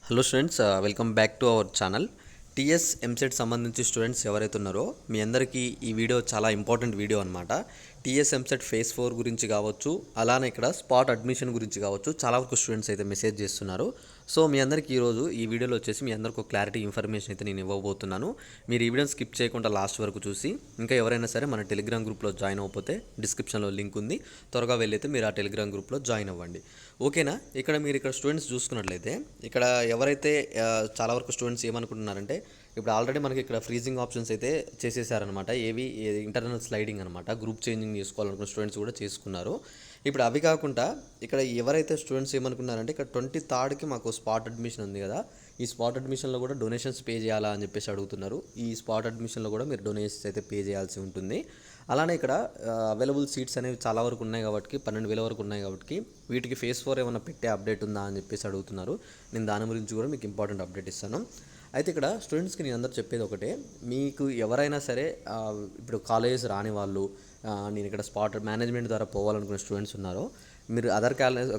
Hello students, welcome back to our channel. TS EAMCET సంబంధించి students ఎవరైతే ఉన్నారో మీ అందరికీ ఈ వీడియో చాలా ఇంపార్టెంట్ వీడియో అనమాట. టీఎస్ ఎంసెట్ ఫేజ్ 4 గురించి కావచ్చు, అలానే ఇక్కడ స్పాట్ అడ్మిషన్ గురించి కావచ్చు, చాలా వరకు స్టూడెంట్స్ అయితే మెసేజ్ చేస్తున్నారు. సో మీ అందరికీ ఈరోజు ఈ వీడియోలో వచ్చేసి మీ అందరికీ ఒక క్లారిటీ ఇన్ఫర్మేషన్ అయితే నేను ఇవ్వబోతున్నాను. మీరు ఈ వీడియోని స్కిప్ చేయకుండా లాస్ట్ వరకు చూసి, ఇంకా ఎవరైనా సరే మన టెలిగ్రామ్ గ్రూప్లో జాయిన్ అవ్వకపోతే డిస్క్రిప్షన్లో లింక్ ఉంది, త్వరగా వెళ్ళైతే మీరు ఆ టెలిగ్రామ్ గ్రూప్లో జాయిన్ అవ్వండి. ఓకేనా. ఇక్కడ స్టూడెంట్స్ చూసుకున్నట్లయితే ఇక్కడ ఎవరైతే చాలా వరకు స్టూడెంట్స్ ఏమనుకుంటున్నారంటే, ఇప్పుడు ఆల్రెడీ మనకి ఇక్కడ ఫ్రీజింగ్ ఆప్షన్స్ అయితే చేసేసారనమాట. ఇంటర్నల్ స్లైడింగ్ అనమాట. గ్రూప్ చేంజింగ్ చేసుకోవాలనుకున్న స్టూడెంట్స్ కూడా చేసుకున్నారు. ఇప్పుడు అవి కాకుండా ఇక్కడ ఎవరైతే స్టూడెంట్స్ ఏమనుకున్నారంటే, ఇక్కడ 23కి మాకు స్పాట్ అడ్మిషన్ ఉంది కదా, ఈ స్పాట్ అడ్మిషన్లో కూడా డొనేషన్స్ పే చేయాలా అని చెప్పేసి అడుగుతున్నారు. ఈ స్పాట్ అడ్మిషన్లో కూడా మీరు డొనేషన్స్ అయితే పే చేయాల్సి ఉంటుంది. అలానే ఇక్కడ అవైలబుల్ సీట్స్ అనేవి చాలా వరకు ఉన్నాయి కాబట్టి 12,000 వరకు ఉన్నాయి కాబట్టి వీటికి ఫేజ్ 4 ఏమైనా పెట్టే అప్డేట్ ఉందా అని చెప్పేసి అడుగుతున్నారు. నేను దాని గురించి కూడా మీకు ఇంపార్టెంట్ అప్డేట్ ఇస్తాను. అయితే ఇక్కడ స్టూడెంట్స్కి నేను అందరూ చెప్పేది ఒకటే, మీకు ఎవరైనా సరే ఇప్పుడు కాలేజెస్ రాని వాళ్ళు, నేను ఇక్కడ స్పాట్ మేనేజ్మెంట్ ద్వారా పోవాలనుకునే స్టూడెంట్స్ ఉన్నారో, మీరు అదర్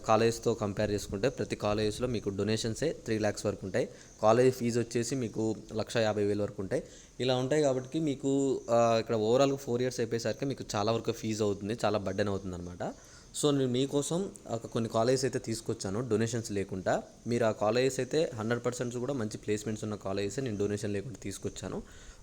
కాలేజ్తో కంపేర్ చేసుకుంటే ప్రతి కాలేజెస్లో మీకు డొనేషన్సే 3 lakhs వరకు ఉంటాయి. కాలేజ్ ఫీజు వచ్చేసి మీకు 1,50,000 వరకు ఉంటాయి. ఇలా ఉంటాయి కాబట్టి మీకు ఇక్కడ ఓవరాల్గా 4 years అయిపోయేసరికి మీకు చాలా వరకు ఫీజు అవుతుంది, చాలా బర్డెన్ అవుతుంది అనమాట. సో నేను మీకోసం కొన్ని కాలేజెస్ అయితే తీసుకొచ్చాను డొనేషన్స్ లేకుండా. మీరు ఆ కాలేజెస్ అయితే 100% కూడా మంచి ప్లేస్మెంట్స్ ఉన్న కాలేజెస్ నేను డొనేషన్ లేకుండా తీసుకొచ్చాను.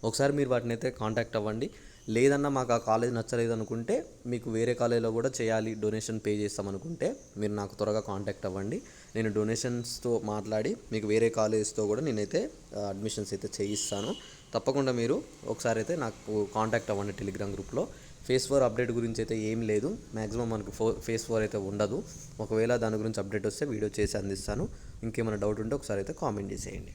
ఒకసారి మీరు వాటిని అయితే కాంటాక్ట్ అవ్వండి. లేదన్నా మాకు ఆ కాలేజ్ నచ్చలేదు అనుకుంటే, మీకు వేరే కాలేజ్లో కూడా చేయాలి, డొనేషన్ పే చేస్తామనుకుంటే మీరు నాకు త్వరగా కాంటాక్ట్ అవ్వండి. నేను డొనేషన్స్తో మాట్లాడి మీకు వేరే కాలేజెస్తో కూడా నేనైతే అడ్మిషన్స్ అయితే చేయిస్తాను. తప్పకుండా మీరు ఒకసారి అయితే నాకు కాంటాక్ట్ అవ్వండి టెలిగ్రామ్ గ్రూప్లో. ఫేజ్ 4 అప్డేట్ గురించి అయితే ఏం లేదు, మ్యాక్సిమం మనకు ఫేజ్ 4 అయితే ఉండదు. ఒకవేళ దాని గురించి అప్డేట్ వస్తే వీడియో చేసి అందిస్తాను. ఇంకేమైనా డౌట్ ఉంటే ఒకసారి అయితే కామెంట్ చేసేయండి.